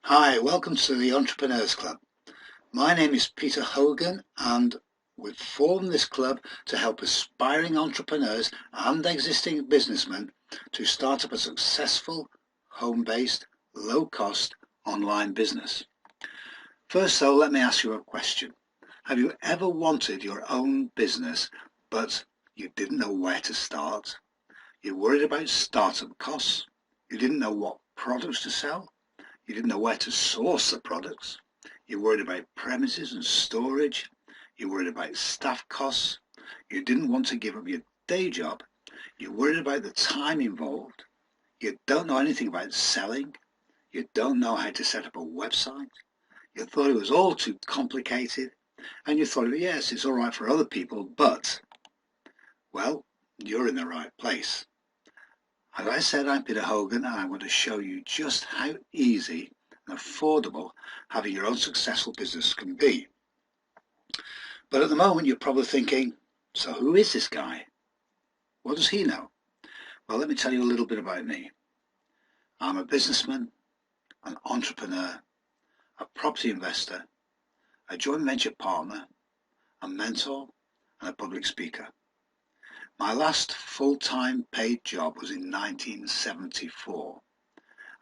Hi, welcome to the Entrepreneurs Club. My name is Peter Hogan, and we've formed this club to help aspiring entrepreneurs and existing businessmen to start up a successful, home-based, low-cost online business. First, though, let me ask you a question. Have you ever wanted your own business, but you didn't know where to start? You're worried about startup costs. You didn't know what products to sell. You didn't know where to source the products. You're worried about premises and storage. You're worried about staff costs. You didn't want to give up your day job. You're worried about the time involved. You don't know anything about selling. You don't know how to set up a website. You thought it was all too complicated. And you thought, yes, it's all right for other people, but, well, you're in the right place. As I said, I'm Peter Hogan, and I want to show you just how easy and affordable having your own successful business can be. But at the moment, you're probably thinking, so who is this guy? What does he know? Well, let me tell you a little bit about me. I'm a businessman, an entrepreneur, a property investor, a joint venture partner, a mentor, and a public speaker. My last full-time paid job was in 1974.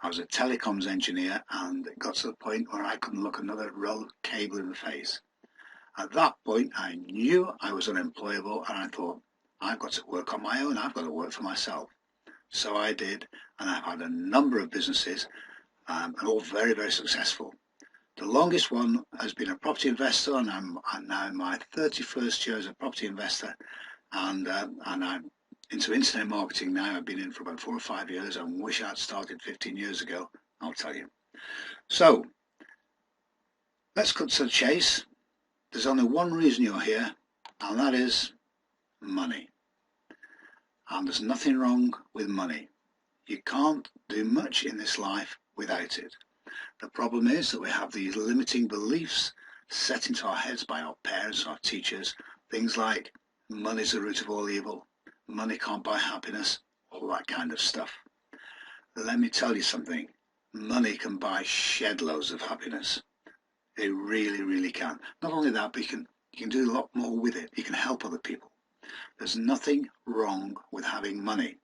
I was a telecoms engineer, and it got to the point where I couldn't look another roll of cable in the face. At that point, I knew I was unemployable, and I thought, I've got to work on my own. I've got to work for myself. So I did, and I've had a number of businesses, and all very, very successful. The longest one has been a property investor, and I'm now in my 31st year as a property investor, and I'm into internet marketing now. I've been in for about 4 or 5 years. I wish I'd started 15 years ago, I'll tell you. So let's cut to the chase. There's only one reason you're here, and that is money. And there's nothing wrong with money. You can't do much in this life without it. The problem is that we have these limiting beliefs set into our heads by our parents, our teachers, things like money's the root of all evil, money can't buy happiness, all that kind of stuff. Let me tell you something, money can buy shed loads of happiness. It really, really can. Not only that, but you can do a lot more with it. You can help other people. There's nothing wrong with having money,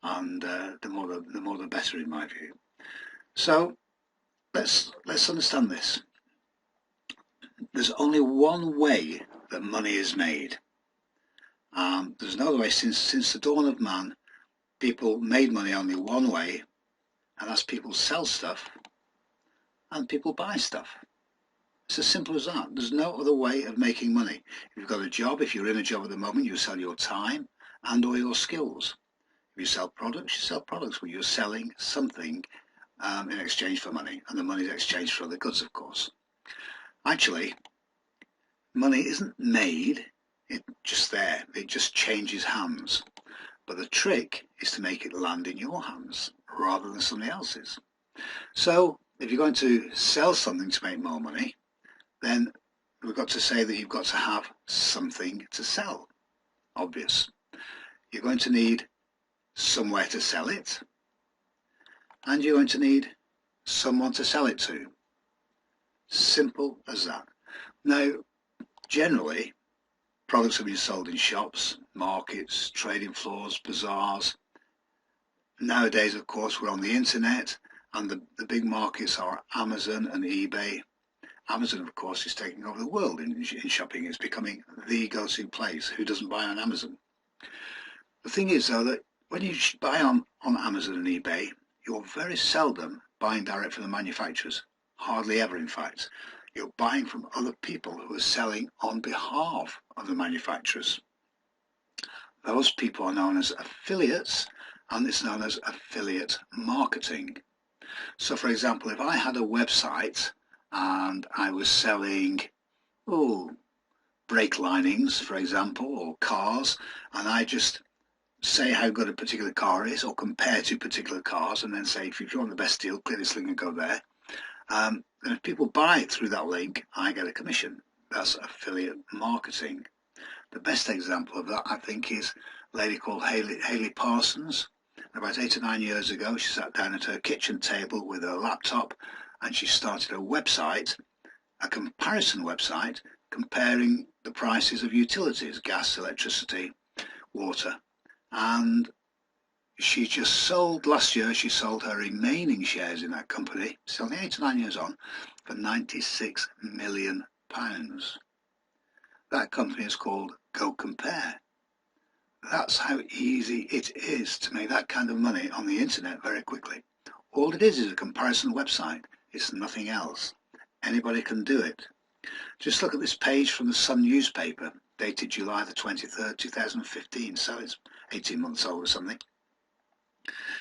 and the more the better, in my view. So let's understand this. There's only one way that money is made. There's no other way. Since the dawn of man, people made money only one way, and that's people sell stuff and people buy stuff. It's as simple as that. There's no other way of making money. If you've got a job, if you're in a job at the moment, you sell your time and or your skills. If you sell products, where you're selling something in exchange for money, and the money is exchanged for other goods, of course. Actually, money isn't made, it's just there. It just changes hands. But the trick is to make it land in your hands rather than somebody else's. So if you're going to sell something to make more money, then we've got to say that you've got to have something to sell. Obvious. You're going to need somewhere to sell it, and you're going to need someone to sell it to. Simple as that. Now, generally, products are being sold in shops, markets, trading floors, bazaars. Nowadays, of course, we're on the internet, and the big markets are Amazon and eBay. Amazon, of course, is taking over the world in shopping. It's becoming the go-to place. Who doesn't buy on Amazon? The thing is, though, that when you buy on Amazon and eBay, you're very seldom buying direct from the manufacturers. Hardly ever, in fact. You're buying from other people who are selling on behalf of the manufacturers. Those people are known as affiliates, and it's known as affiliate marketing. So, for example, if I had a website and I was selling, brake linings, for example, or cars, and I just say how good a particular car is or compare two particular cars, and then say, if you want the best deal, click this link and go there. And if people buy it through that link, I get a commission. That's affiliate marketing. The best example of that, I think, is a lady called Haley Parsons. About 8 or 9 years ago, she sat down at her kitchen table with her laptop and she started a website, a comparison website, comparing the prices of utilities, gas, electricity, water. And she just sold, last year, she sold her remaining shares in that company, it's only 8 or 9 years on, for £96 million. That company is called Go Compare. That's how easy it is to make that kind of money on the internet very quickly. All it is a comparison website. It's nothing else. Anybody can do it. Just look at this page from the Sun newspaper, dated July the 23rd, 2015, so it's 18 months old or something.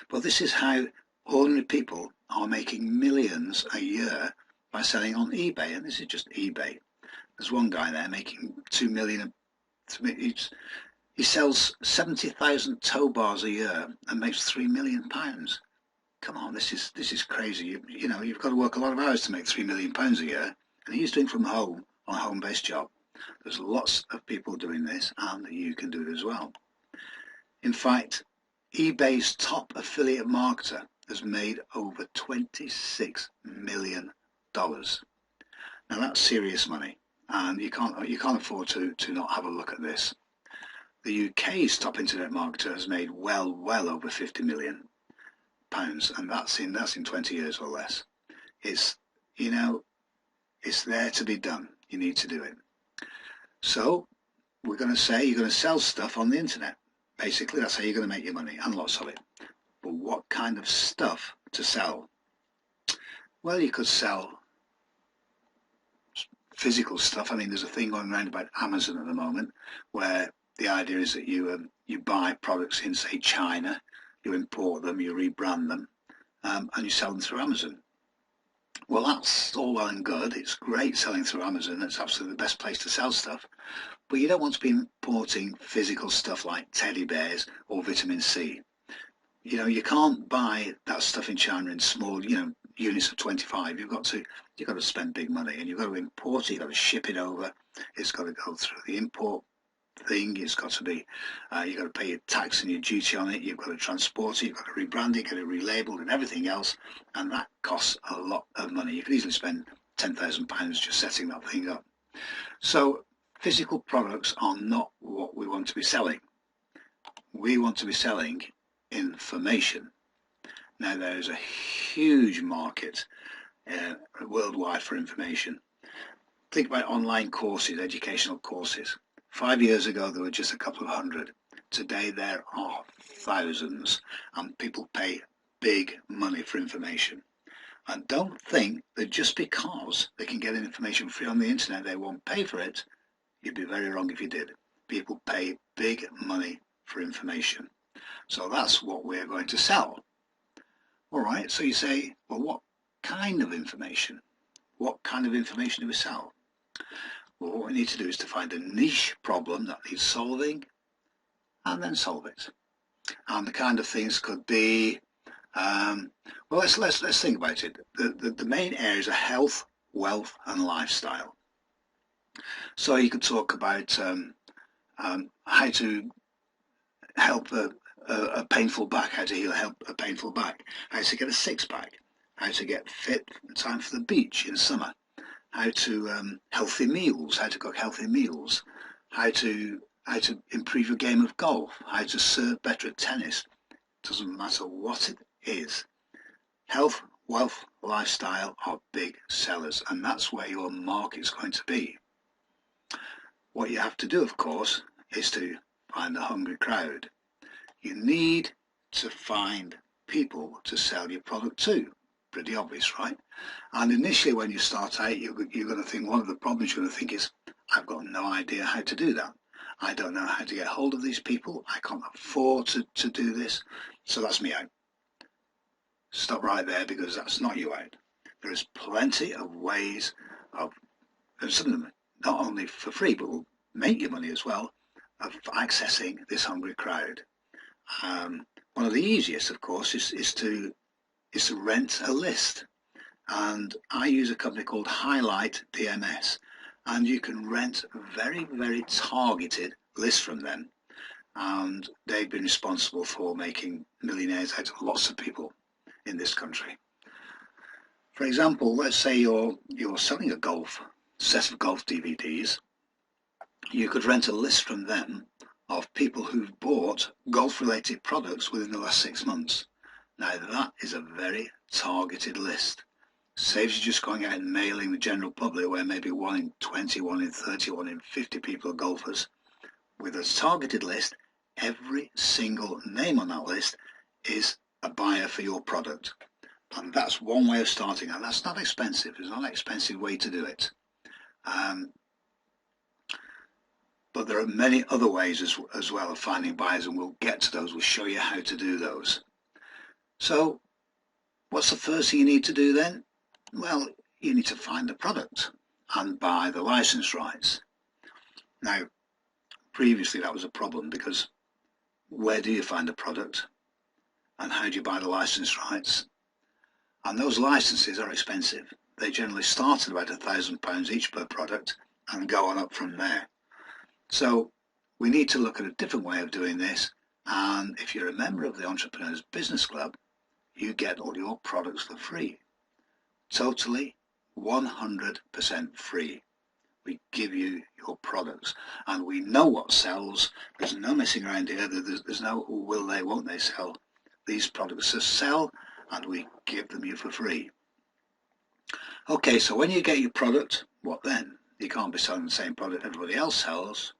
But this is how ordinary people are making millions a year by selling on eBay, and this is just eBay. There's one guy there making 2 million. He sells 70,000 tow bars a year and makes £3 million. Come on, this is crazy. You know, you've got to work a lot of hours to make £3 million a year, and he's doing from home on a home-based job. There's lots of people doing this, and you can do it as well. In fact, eBay's top affiliate marketer has made over $26 million. Now that's serious money, and you can't afford to not have a look at this. The UK's top internet marketer has made well over £50 million, and that's in 20 years or less. It's there to be done. You need to do it. So we're going to say you're going to sell stuff on the internet. Basically, that's how you're going to make your money, and lots of it. But what kind of stuff to sell? Well, you could sell physical stuff. I mean, there's a thing going around about Amazon at the moment where the idea is that you buy products in, say, China, you import them, you rebrand them, and you sell them through Amazon. Well, that's all well and good. It's great selling through Amazon. It's absolutely the best place to sell stuff. But you don't want to be importing physical stuff like teddy bears or vitamin C. You know, you can't buy that stuff in China in small, units of 25. You've got to spend big money, and you've got to import it. You've got to ship it over. It's got to go through the import thing. It's got to be, you've got to pay your tax and your duty on it. You've got to transport it. You've got to rebrand it, get it relabeled, and everything else. And that costs a lot of money. You could easily spend £10,000 just setting that thing up. So physical products are not what we want to be selling. We want to be selling information. Now, there is a huge market worldwide for information. Think about online courses, educational courses. 5 years ago, there were just a couple of hundred. Today, there are thousands, and people pay big money for information. And don't think that just because they can get information free on the internet, they won't pay for it. You'd be very wrong if you did. People pay big money for information. So that's what we're going to sell. All right, so you say, well, what kind of information? What kind of information do we sell? Well, what we need to do is to find a niche problem that needs solving and then solve it. And the kind of things could be, well, let's think about it. The main areas are health, wealth, and lifestyle. So you could talk about how to help a painful back, how to help a painful back, how to get a six-pack, how to get fit in time for the beach in summer, how to healthy meals, how to cook healthy meals, how to improve your game of golf, how to serve better at tennis. Doesn't matter what it is. Health, wealth, lifestyle are big sellers, and that's where your market's going to be. What you have to do, of course, is to find the hungry crowd. You need to find people to sell your product to. Pretty obvious, right? And initially when you start out, you're going to think, one of the problems you're going to think is, I've got no idea how to do that. I don't know how to get hold of these people. I can't afford to do this. So that's me out. Stop right there, because that's not you out. There is plenty of ways of, and some of them not only for free, but will make you money as well, of accessing this hungry crowd. One of the easiest, of course, is to rent a list. And I use a company called Highlight DMS, and you can rent very, very targeted lists from them. and they've been responsible for making millionaires out of lots of people in this country. For example, let's say you're selling a set of golf DVDs. You could rent a list from them of people who've bought golf-related products within the last 6 months. Now that is a very targeted list. Saves you just going out and mailing the general public, where maybe 1 in 20, 1 in 30, 1 in 50 people are golfers. With a targeted list, every single name on that list is a buyer for your product. And that's one way of starting, and that's not expensive. It's not an expensive way to do it. But there are many other ways as well of finding buyers, and we'll get to those. We'll show you how to do those. So what's the first thing you need to do then? Well, you need to find the product and buy the license rights. Now, previously that was a problem, because where do you find a product and how do you buy the license rights? And those licenses are expensive. They generally start at about £1,000 each per product and go on up from there. So we need to look at a different way of doing this, and if you're a member of the Entrepreneurs Business Club, you get all your products for free. Totally 100% free. We give you your products, and we know what sells. There's no messing around here. There's no will they, won't they sell. These products just sell, and we give them you for free. Okay, so when you get your product, what then? You can't be selling the same product everybody else sells,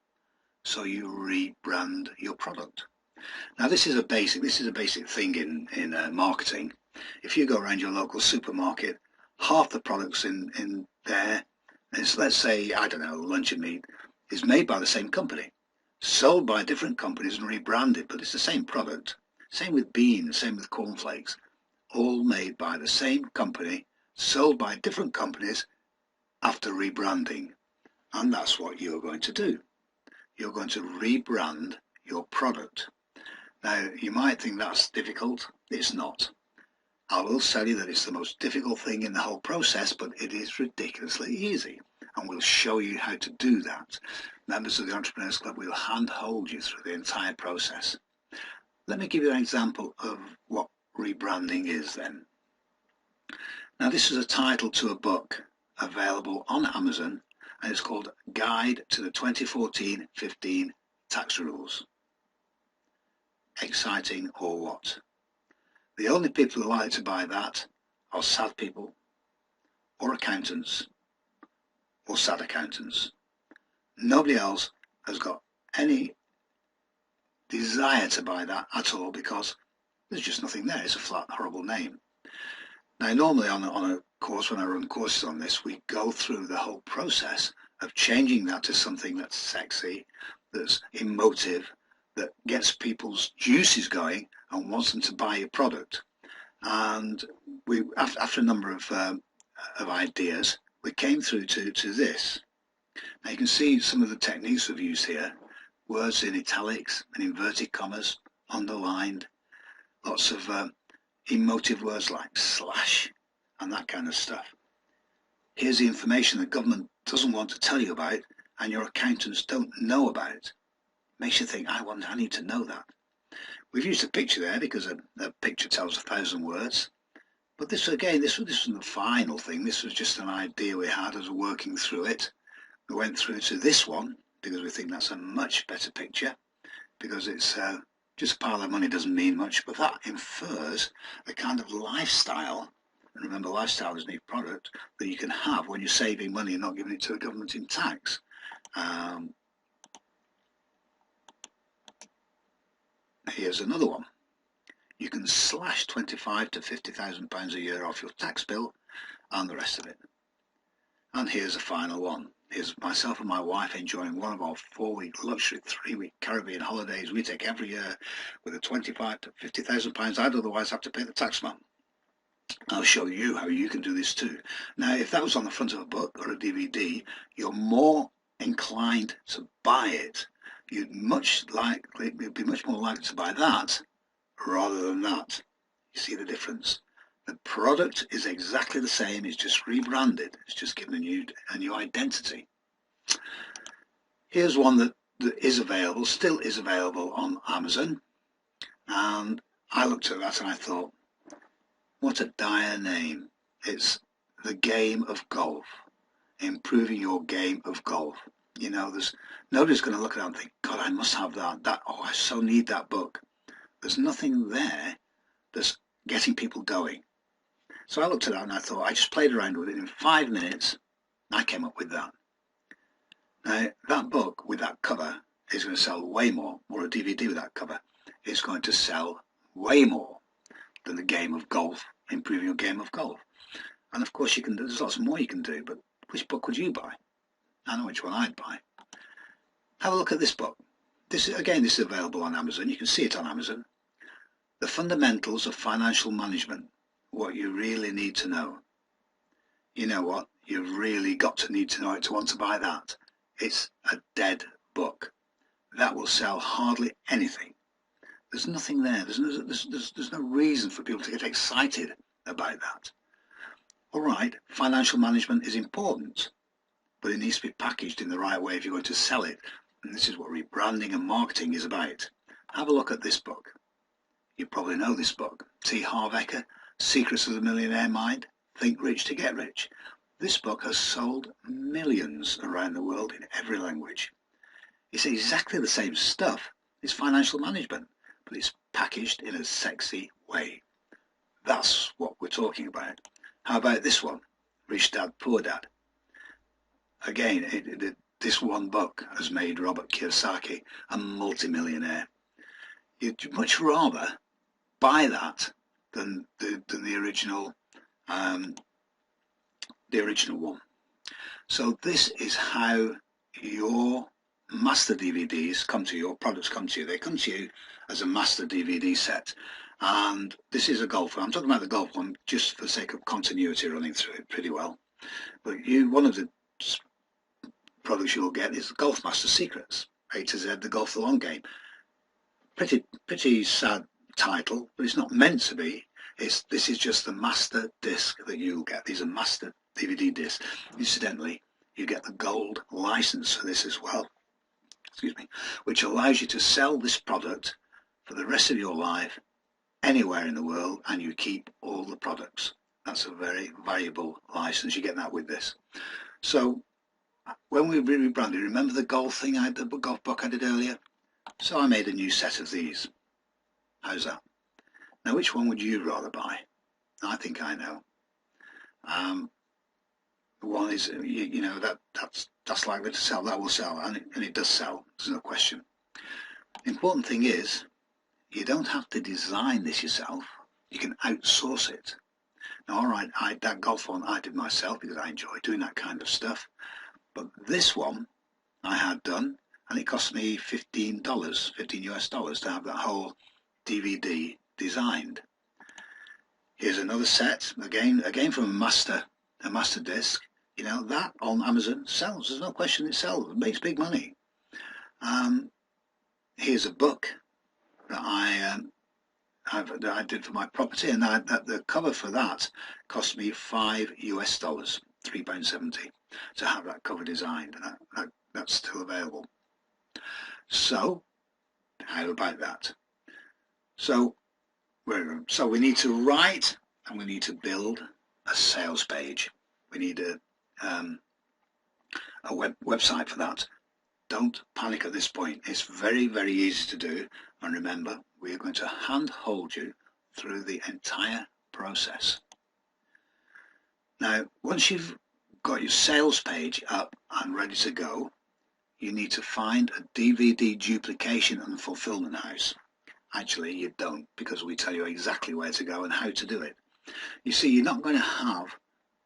so you rebrand your product. Now this is a basic thing in marketing. If you go around your local supermarket, half the products in there is, let's say, I don't know, luncheon meat, is made by the same company, sold by different companies and rebranded, but it's the same product. Same with beans, same with cornflakes, all made by the same company, sold by different companies after rebranding. And that's what you're going to do. You're going to rebrand your product. Now, you might think that's difficult. It's not. I will tell you that it's the most difficult thing in the whole process, but it is ridiculously easy. And we'll show you how to do that. Members of the Entrepreneurs Club will handhold you through the entire process. Let me give you an example of what rebranding is then. Now, this is a title to a book available on Amazon, and it's called Guide to the 2014-15 Tax Rules. Exciting or what? The only people who like to buy that are sad people, or accountants, or sad accountants. Nobody else has got any desire to buy that at all, because there's just nothing there. It's a flat, horrible name. Now, normally on a course, when I run courses on this, we go through the whole process of changing that to something that's sexy, that's emotive, that gets people's juices going and wants them to buy your product. And we, after a number of ideas, we came through to this. Now you can see some of the techniques we've used here. Words in italics and inverted commas, underlined, lots of emotive words like slash and that kind of stuff. Here's the information the government doesn't want to tell you about and your accountants don't know about. Makes you think, I need to know that. We've used a picture there because a picture tells 1,000 words. But this wasn't the final thing. This was just an idea we had as we're working through it. We went through to this one because we think that's a much better picture, because it's just a pile of money doesn't mean much, but that infers a kind of lifestyle, and remember, lifestyle is a new product, that you can have when you're saving money and not giving it to the government in tax. Here's another one. You can slash £25,000 to £50,000 a year off your tax bill and the rest of it. And here's a final one. Here's myself and my wife enjoying one of our 4-week luxury 3-week Caribbean holidays we take every year with a £25,000 to £50,000 I'd otherwise have to pay the taxman. I'll show you how you can do this too. Now, if that was on the front of a book or a DVD, you're more inclined to buy it. You'd be much more likely to buy that rather than that. You see the difference? The product is exactly the same, it's just rebranded, it's just given a new identity. Here's one that that is available, still is available on Amazon. And I looked at that and I thought, what a dire name. It's The Game of Golf. Improving your game of golf. You know, nobody's going to look at that and think, God, I must have that. Oh, I so need that book. There's nothing there that's getting people going. So I looked at that and I thought, I just played around with it. In 5 minutes, I came up with that. Now, that book with that cover is going to sell way more, or a DVD with that cover is going to sell way more than The Game of Golf, Improving Your Game of Golf. And of course, there's lots more you can do, but which book would you buy? I know which one I'd buy. Have a look at this book. This is available on Amazon. You can see it on Amazon. The Fundamentals of Financial Management. What you really need to know. You know what? You've really got to need to know it to want to buy that. It's a dead book. That will sell hardly anything. There's nothing there. There's no reason for people to get excited about that. All right, financial management is important, but it needs to be packaged in the right way if you're going to sell it. And this is what rebranding and marketing is about. Have a look at this book. You probably know this book. T. Harv Eker, Secrets of the Millionaire Mind, Think Rich to Get Rich. This book has sold millions around the world in every language. It's exactly the same stuff. It's financial management, but it's packaged in a sexy way. That's what we're talking about. How about this one? Rich Dad, Poor Dad. Again, this one book has made Robert Kiyosaki a multimillionaire. You'd much rather buy that than the original one. So this is how your master DVDs come to you, or products come to you. They come to you as a master DVD set. And this is a golf one. I'm talking about the golf one just for the sake of continuity running through it pretty well. But one of the products you'll get is Golf Master Secrets, A to Z, the golf the long game. Pretty sad title, but it's not meant to be. This is just the master disc that you'll get. These are master DVD discs. Incidentally, you get the gold license for this as well, which allows you to sell this product for the rest of your life anywhere in the world, and you keep all the products. That's a very valuable license. You get that with this. So when we rebranded, remember the golf thing the golf book I did earlier? So I made a new set of these. How's that? Now, which one would you rather buy? I think I know. One is, that's likely to sell. That will sell, and it does sell. There's no question. The important thing is, you don't have to design this yourself. You can outsource it. Now, all right, that golf one I did myself because I enjoy doing that kind of stuff. But this one I had done, and it cost me $15 US to have that whole DVD designed. Here's another set, again from a master disc. You know, that on Amazon sells. There's no question it sells. It makes big money. Here's a book that I did for my property, and the cover for that cost me $5 US, £3.70, to have that cover designed, and that's still available. So, how about that? So we need to write and we need to build a sales page. We need a website for that. Don't panic at this point. It's very, very easy to do. And remember, we are going to hand-hold you through the entire process. Now, once you've got your sales page up and ready to go, you need to find a DVD duplication and fulfillment house. Actually, you don't, because we tell you exactly where to go and how to do it. You see, you're not going to have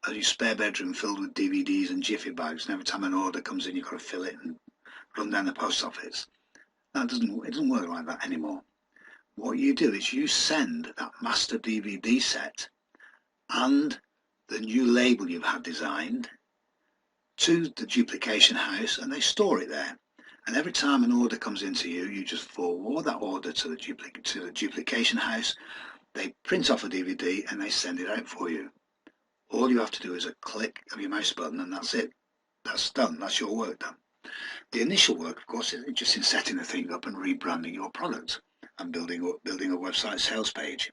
a spare bedroom filled with DVDs and jiffy bags, and every time an order comes in, you've got to fill it and run down the post office. It doesn't work like that anymore. What you do is you send that master DVD set and the new label you've had designed to the duplication house, and they store it there. And every time an order comes into you, you just forward that order to the duplication house. They print off a DVD and they send it out for you. All you have to do is a click of your mouse button, and that's it. That's done. That's your work done. The initial work, of course, is just in setting the thing up and rebranding your product and building a website sales page.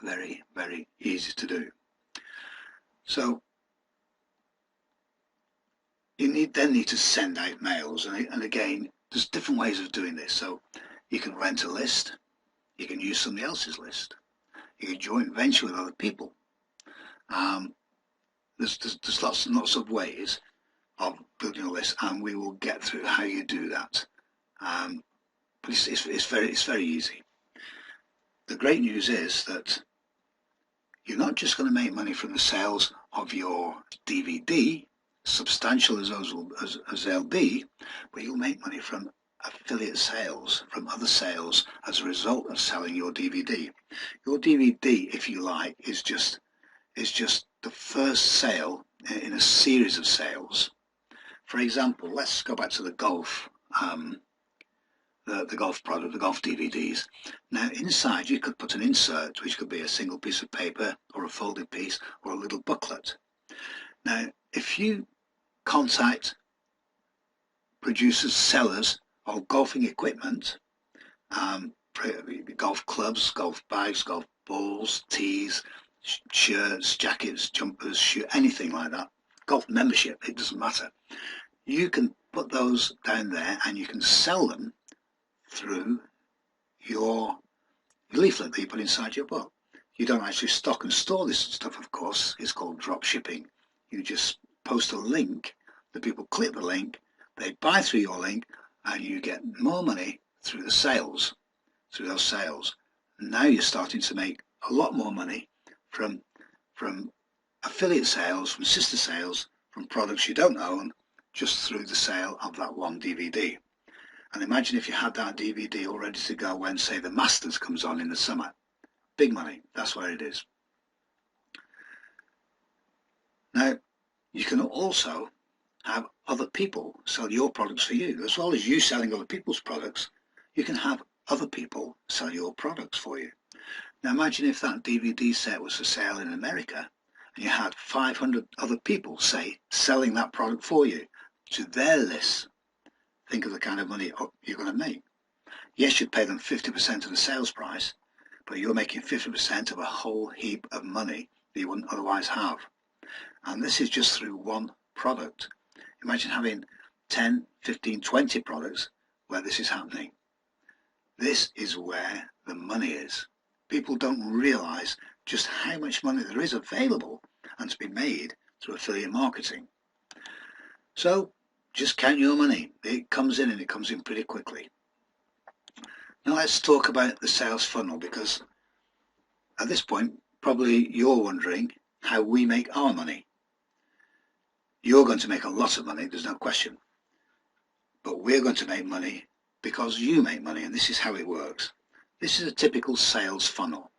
Very, very easy to do. So you then need to send out mails, and again, there's different ways of doing this. So you can rent a list, you can use somebody else's list, you can joint venture with other people. There's lots and lots of ways of building a list, and we will get through how you do that. But it's very easy. The great news is that you're not just going to make money from the sales of your DVD, substantial as they'll be, but you'll make money from affiliate sales, from other sales as a result of selling your DVD. Your DVD, if you like, is just the first sale in a series of sales. For example, let's go back to the golf, the golf product, the golf DVDs. Now inside you could put an insert, which could be a single piece of paper or a folded piece or a little booklet. Now if you contact producers, sellers of golfing equipment, golf clubs, golf bags, golf balls, tees, shirts, jackets, jumpers, anything like that, golf membership, it doesn't matter. You can put those down there and you can sell them through your leaflet that you put inside your book. You don't actually stock and store this stuff, of course. It's called drop shipping. You just post a link, the people click the link, they buy through your link, and you get more money through the sales, through those sales. Now you're starting to make a lot more money from affiliate sales, from sister sales, from products you don't own, just through the sale of that one DVD. And imagine if you had that DVD all ready to go when, say, the Masters comes on in the summer. Big money, that's where it is. Now, you can also have other people sell your products for you. As well as you selling other people's products, you can have other people sell your products for you. Now imagine if that DVD set was for sale in America and you had 500 other people, say, selling that product for you to their lists. Think of the kind of money you're going to make. Yes, you'd pay them 50% of the sales price, but you're making 50% of a whole heap of money that you wouldn't otherwise have. And this is just through one product. Imagine having 10, 15, 20 products where this is happening. This is where the money is. People don't realize just how much money there is available and to be made through affiliate marketing. So just count your money. It comes in, and it comes in pretty quickly. Now let's talk about the sales funnel, because at this point probably you're wondering how we make our money. You're going to make a lot of money, there's no question. But we're going to make money because you make money, and this is how it works. This is a typical sales funnel.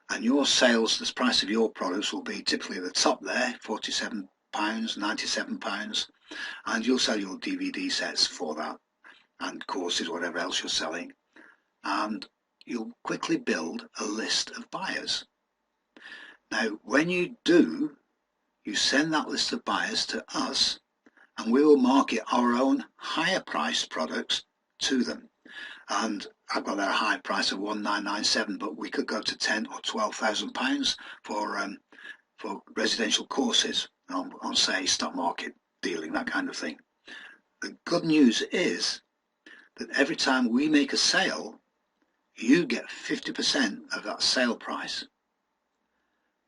And your sales, the price of your products will be typically at the top there, £47, £97, and you'll sell your DVD sets for that, and courses, whatever else you're selling. And you'll quickly build a list of buyers. Now, when you do, you send that list of buyers to us, and we will market our own higher priced products to them. And I've got that high price of £1997, but we could go to £10,000 or £12,000 for residential courses on say stock market dealing, that kind of thing. The good news is that every time we make a sale, you get 50% of that sale price.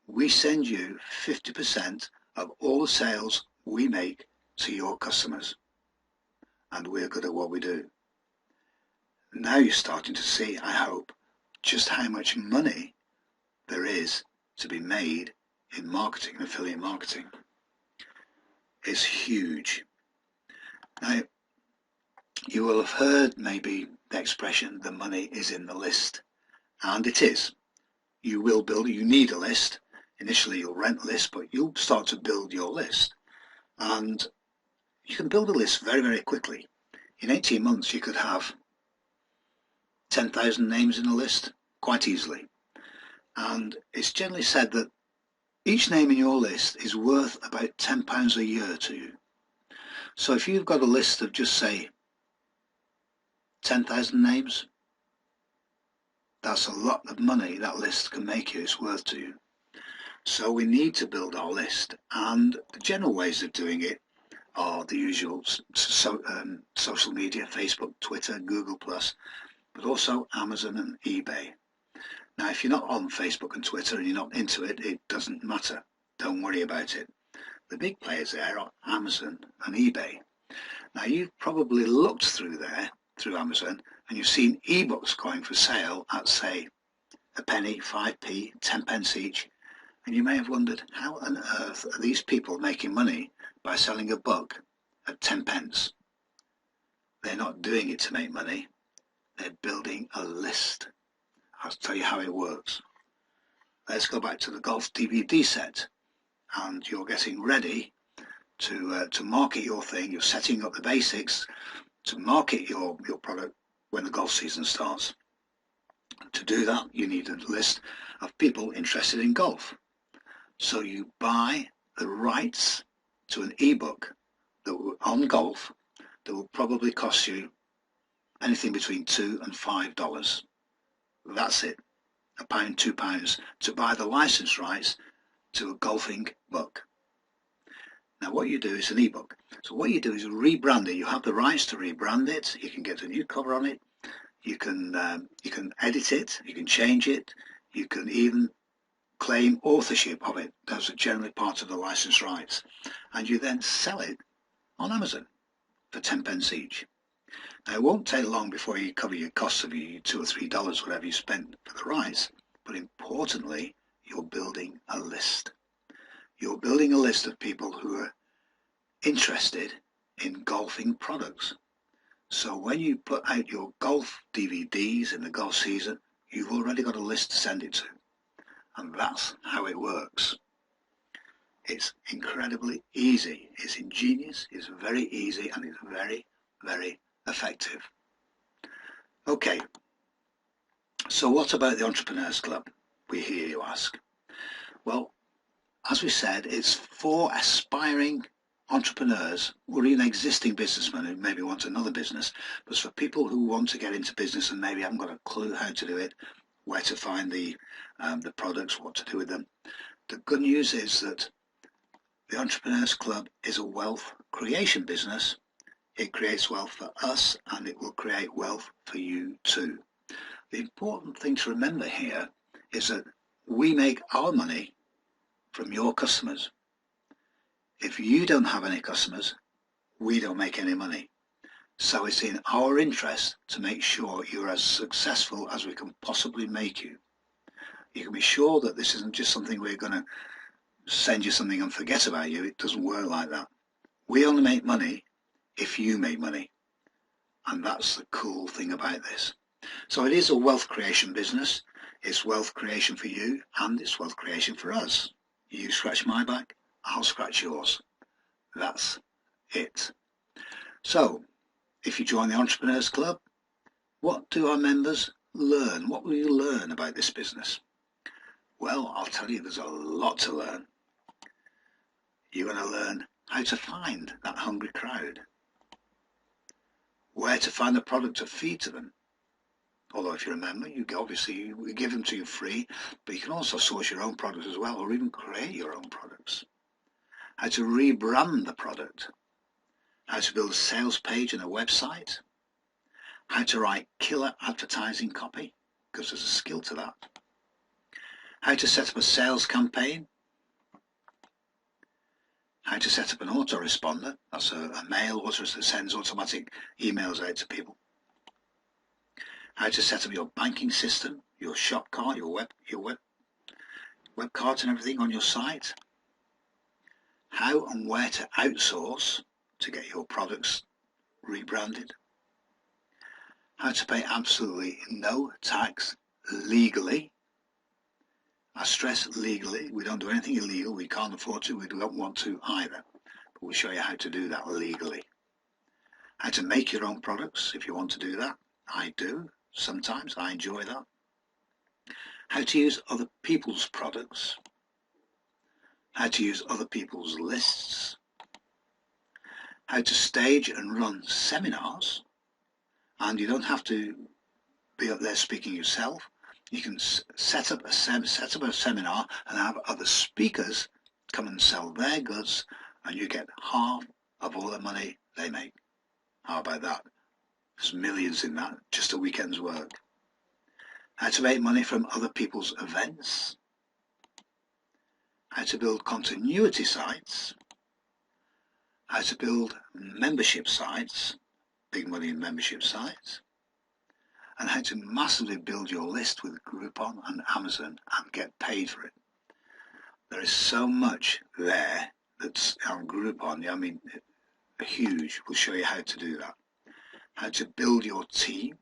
We send you 50% of all the sales we make to your customers, and we're good at what we do. Now you're starting to see, I hope, just how much money there is to be made in marketing and affiliate marketing. It's huge. Now, you will have heard maybe the expression, the money is in the list, and it is. You will build, you need a list. Initially you'll rent a list, but you'll start to build your list, and you can build a list very, very quickly. In 18 months you could have 10,000 names in a list quite easily, and it's generally said that each name in your list is worth about £10 a year to you. So if you've got a list of just say 10,000 names, that's a lot of money that list can make you, it's worth to you. So we need to build our list, and the general ways of doing it are the usual social media, Facebook, Twitter, Google+, but also Amazon and eBay. Now, if you're not on Facebook and Twitter and you're not into it, it doesn't matter. Don't worry about it. The big players there are Amazon and eBay. Now, you've probably looked through there, through Amazon, and you've seen ebooks going for sale at, say, a penny, 5p, 10 pence each. And you may have wondered, how on earth are these people making money by selling a book at 10 pence? They're not doing it to make money. They're building a list. I'll tell you how it works. Let's go back to the golf DVD set, and you're getting ready to market your thing. You're setting up the basics to market your product when the golf season starts. To do that, you need a list of people interested in golf. So you buy the rights to an ebook on golf that will probably cost you anything between $2 and $5. That's it. £1, £2 to buy the license rights to a golfing book. Now what you do is an ebook. So what you do is rebrand it. You have the rights to rebrand it. You can get a new cover on it. You can edit it. You can change it. You can even claim authorship of it. Those are generally part of the license rights. And you then sell it on Amazon for 10 pence each. Now it won't take long before you cover your costs of your $2 or $3, whatever you spent for the rights. But importantly, you're building a list. You're building a list of people who are interested in golfing products. So when you put out your golf DVDs in the golf season, you've already got a list to send it to. And that's how it works. It's incredibly easy. It's ingenious, it's very easy, and it's very, very effective. Okay, so what about the Entrepreneurs Club, we hear you ask? Well, as we said, it's for aspiring entrepreneurs or even existing businessmen who maybe want another business, but it's for people who want to get into business and maybe haven't got a clue how to do it, where to find the products, what to do with them. The good news is that the Entrepreneurs Club is a wealth creation business. It creates wealth for us and it will create wealth for you too. The important thing to remember here is that we make our money from your customers. If you don't have any customers, we don't make any money. So it's in our interest to make sure you're as successful as we can possibly make you. You can be sure that this isn't just something we're going to send you something and forget about you. It doesn't work like that. We only make money if you make money. And that's the cool thing about this. So it is a wealth creation business. It's wealth creation for you and it's wealth creation for us. You scratch my back, I'll scratch yours. That's it. So if you join the Entrepreneurs Club, what do our members learn? What will you learn about this business? Well, I'll tell you, there's a lot to learn. You're going to learn how to find that hungry crowd, where to find the product to feed to them. Although if you remember, we give them to you free, but you can also source your own products as well, or even create your own products. How to rebrand the product, how to build a sales page and a website, how to write killer advertising copy, because there's a skill to that, how to set up a sales campaign, how to set up an autoresponder, that's a mail that sends automatic emails out to people, how to set up your banking system, your shop cart, your web cart and everything on your site, how and where to outsource to get your products rebranded, how to pay absolutely no tax legally. I stress legally. We don't do anything illegal. We can't afford to. We don't want to either. But we'll show you how to do that legally. How to make your own products if you want to do that. I do. Sometimes I enjoy that. How to use other people's products. How to use other people's lists. how to stage and run seminars, and you don't have to be up there speaking yourself. You can set up a seminar and have other speakers come and sell their goods, and you get half of all the money they make. How about that? There's millions in that, just a weekend's work. How to make money from other people's events. How to build continuity sites. How to build membership sites, big money in membership sites. And how to massively build your list with Groupon and Amazon and get paid for it. There is so much there that's on Groupon. I mean, huge. We'll show you how to do that. How to build your team,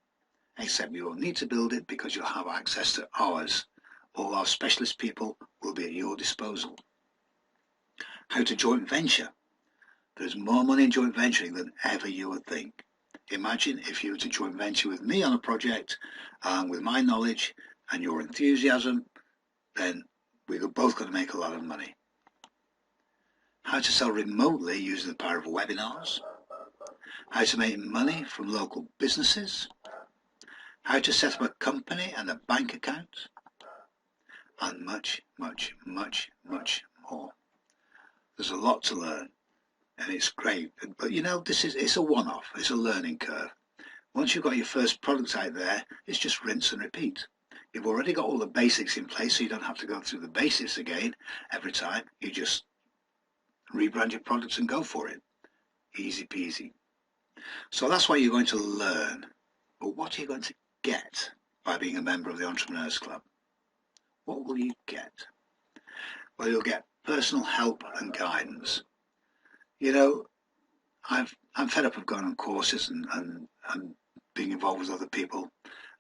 except you will need to build it because you'll have access to ours. All our specialist people will be at your disposal. How to joint venture. There's more money in joint venturing than ever you would think. Imagine if you were to joint venture with me on a project, with my knowledge and your enthusiasm, then we're both going to make a lot of money. How to sell remotely using the power of webinars. How to make money from local businesses. How to set up a company and a bank account. And much, much, much, much more. There's a lot to learn, and it's great. But you know, it's a one-off. It's a learning curve. Once you've got your first product out there, it's just rinse and repeat. You've already got all the basics in place, so you don't have to go through the basics again every time. You just rebrand your products and go for it. Easy peasy. So that's what you're going to learn. But what are you going to get by being a member of the Entrepreneurs Club? What will you get? Well, you'll get personal help and guidance. You know, I'm fed up of going on courses and being involved with other people.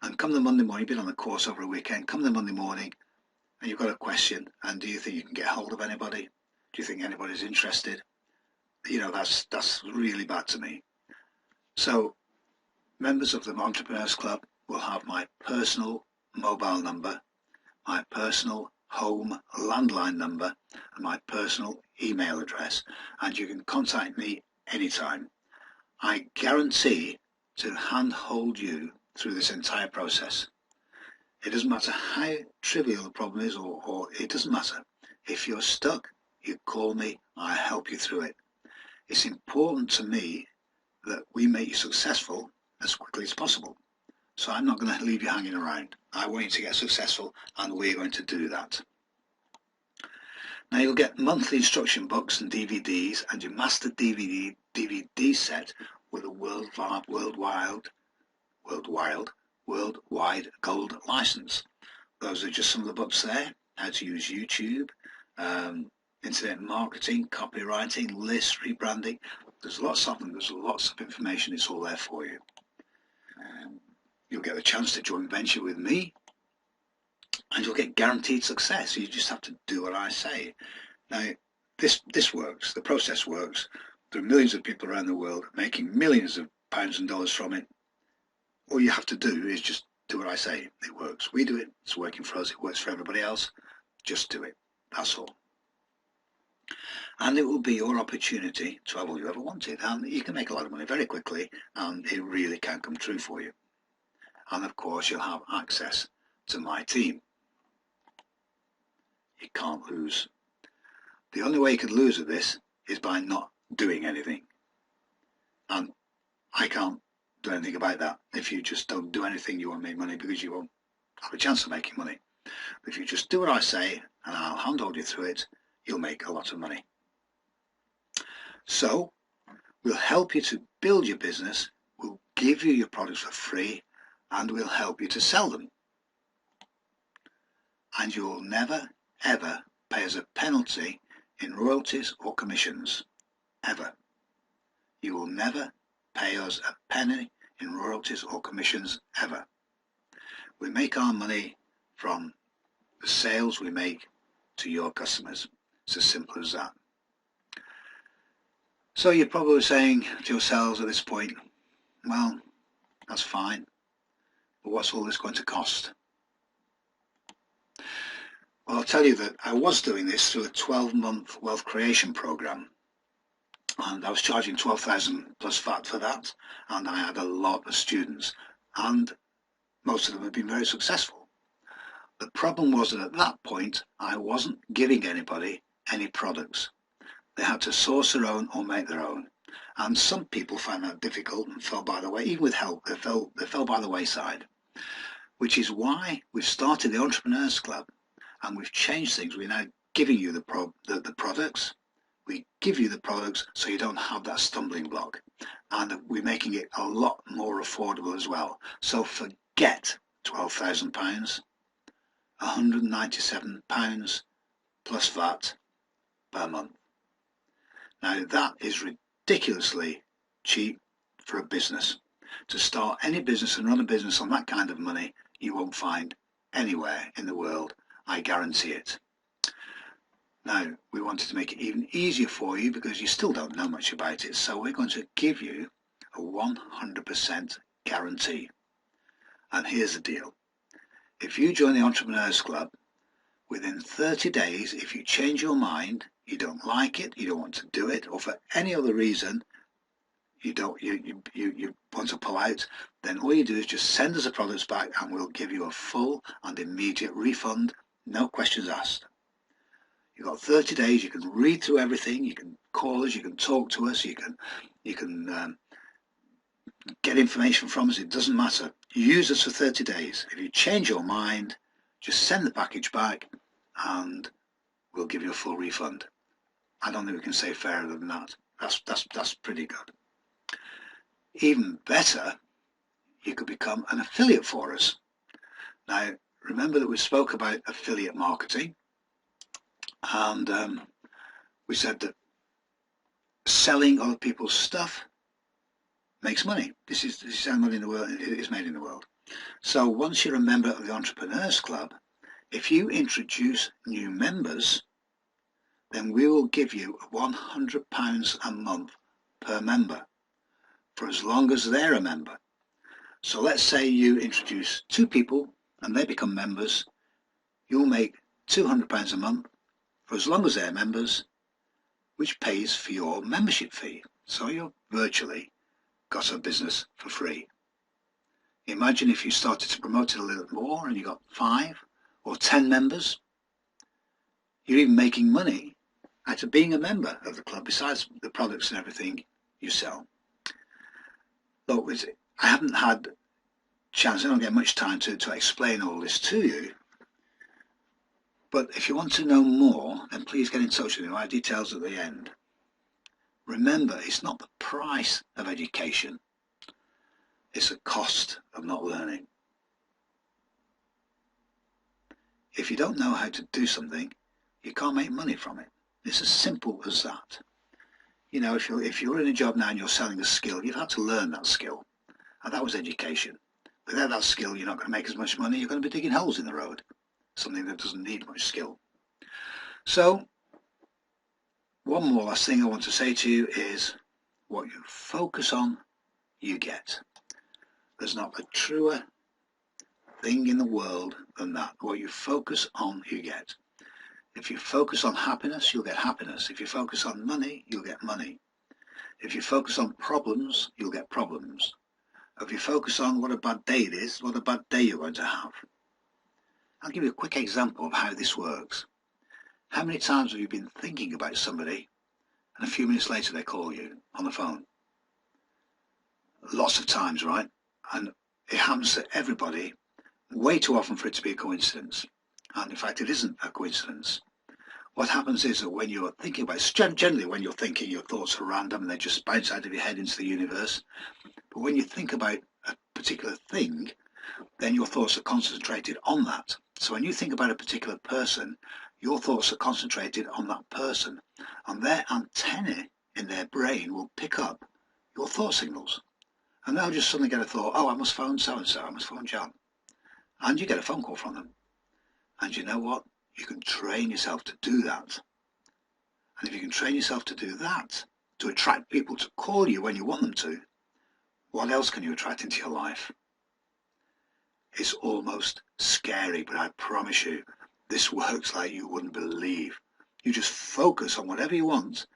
And come the Monday morning, you've been on a course over a weekend, come the Monday morning and you've got a question, and do you think you can get hold of anybody? Do you think anybody's interested? You know, that's really bad to me. So members of the Entrepreneurs Club will have my personal mobile number, my personal home landline number, and my personal email address, and you can contact me anytime. I guarantee to handhold you through this entire process. It doesn't matter how trivial the problem is, or it doesn't matter. If you're stuck, you call me, I help you through it. It's important to me that we make you successful as quickly as possible. So I'm not going to leave you hanging around. I want you to get successful, and we're going to do that. Now you'll get monthly instruction books and DVDs and your master DVD set with a worldwide gold license. Those are just some of the books there. How to use YouTube, internet marketing, copywriting, lists, rebranding. There's lots of them. There's lots of information. It's all there for you. You'll get the chance to joint venture with me, and you'll get guaranteed success. You just have to do what I say. Now, this works. The process works. There are millions of people around the world making millions of pounds and dollars from it. All you have to do is just do what I say. It works. We do it. It's working for us. It works for everybody else. Just do it. That's all. And it will be your opportunity to have all you ever wanted. And you can make a lot of money very quickly, and it really can come true for you. And of course, you'll have access to my team. You can't lose. The only way you could lose at this is by not doing anything. And I can't do anything about that. If you just don't do anything, you won't make money, because you won't have a chance of making money. But if you just do what I say, and I'll handhold you through it, you'll make a lot of money. So we'll help you to build your business. We'll give you your products for free, and we'll help you to sell them. And you'll never, ever pay us a penalty in royalties or commissions. Ever. You will never pay us a penny in royalties or commissions, ever. We make our money from the sales we make to your customers. It's as simple as that. So you're probably saying to yourselves at this point, well, that's fine, but what's all this going to cost? Well, I'll tell you that I was doing this through a 12-month wealth creation program, and I was charging 12,000 plus VAT for that, and I had a lot of students, and most of them had been very successful. The problem was that at that point I wasn't giving anybody any products. They had to source their own or make their own, and some people found that difficult and fell by the way. Even with help, they fell by the wayside, which is why we've started the Entrepreneurs Club, and we've changed things. We're now giving you the products. We give you the products so you don't have that stumbling block, and we're making it a lot more affordable as well. So forget £12,000, £197 plus VAT per month. Now that is ridiculously cheap for a business. To start any business and run a business on that kind of money, you won't find anywhere in the world, I guarantee it. Now, we wanted to make it even easier for you because you still don't know much about it, so we're going to give you a 100% guarantee. And here's the deal. If you join the Entrepreneurs Club, within 30 days, if you change your mind, you don't like it, you don't want to do it, or for any other reason, you want to pull out, then all you do is just send us the products back and we'll give you a full and immediate refund, no questions asked. You've got 30 days, you can read through everything, you can call us, you can talk to us, you can get information from us, it doesn't matter. Use us for 30 days. If you change your mind, just send the package back and we'll give you a full refund. I don't think we can say fairer than that. That's pretty good. Even better, you could become an affiliate for us. Now, remember that we spoke about affiliate marketing, and we said that selling other people's stuff makes money. This is how money in the world is made in the world. So once you're a member of the Entrepreneurs Club, if you introduce new members, then we will give you £100 a month per member for as long as they're a member. So let's say you introduce 2 people and they become members, you'll make £200 a month for as long as they're members, which pays for your membership fee. So you've virtually got a business for free. Imagine if you started to promote it a little more and you got 5 or 10 members. You're even making money out of being a member of the club besides the products and everything you sell. Look, I haven't had chance, I don't get much time to explain all this to you. But if you want to know more, then please get in touch with me. My details at the end. Remember, it's not the price of education, it's the cost of not learning. If you don't know how to do something, you can't make money from it. It's as simple as that. You know, if you're in a job now and you're selling a skill, you've had to learn that skill. And that was education. Without that skill, you're not going to make as much money. You're going to be digging holes in the road. Something that doesn't need much skill. So, one more last thing I want to say to you is, what you focus on, you get. There's not a truer thing in the world than that. What you focus on, you get. If you focus on happiness, you'll get happiness. If you focus on money, you'll get money. If you focus on problems, you'll get problems. If you focus on what a bad day it is, what a bad day you're going to have. I'll give you a quick example of how this works. How many times have you been thinking about somebody and a few minutes later they call you on the phone? Lots of times, right? And it happens to everybody way too often for it to be a coincidence. And in fact, it isn't a coincidence. What happens is that when you're thinking about it, generally when you're thinking, your thoughts are random and they just bounce out of your head into the universe. But when you think about a particular thing, then your thoughts are concentrated on that. So when you think about a particular person, your thoughts are concentrated on that person. And their antennae in their brain will pick up your thought signals. And they'll just suddenly get a thought, oh, I must phone so-and-so, I must phone John. And you get a phone call from them. And you know what? You can train yourself to do that. And if you can train yourself to do that, to attract people to call you when you want them to, what else can you attract into your life? It's almost scary, but I promise you, this works like you wouldn't believe. You just focus on whatever you want,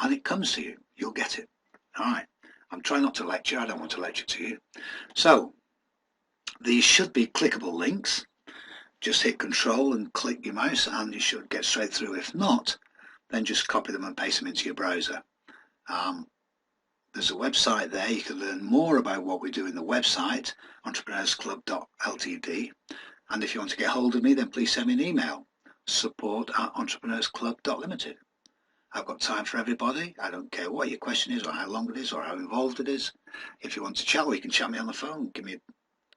and it comes to you. You'll get it. All right. I'm trying not to lecture. I don't want to lecture to you. So these should be clickable links. Just hit Control and click your mouse and you should get straight through. If not, then just copy them and paste them into your browser. There's a website there. You can learn more about what we do in the website, entrepreneursclub.ltd. And if you want to get hold of me, then please send me an email, support@entrepreneursclub.limited. I've got time for everybody. I don't care what your question is or how long it is or how involved it is. If you want to chat, you can chat me on the phone. Give me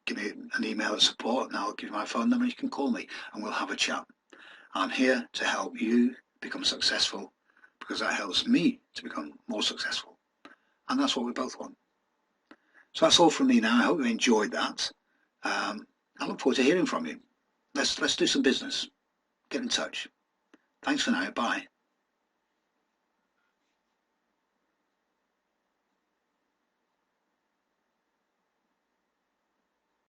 an email at support and I'll give you my phone number and you can call me and we'll have a chat. I'm here to help you become successful because that helps me to become more successful. And that's what we both want. So that's all from me now. I hope you enjoyed that. I look forward to hearing from you. Let's do some business. Get in touch. Thanks for now. Bye.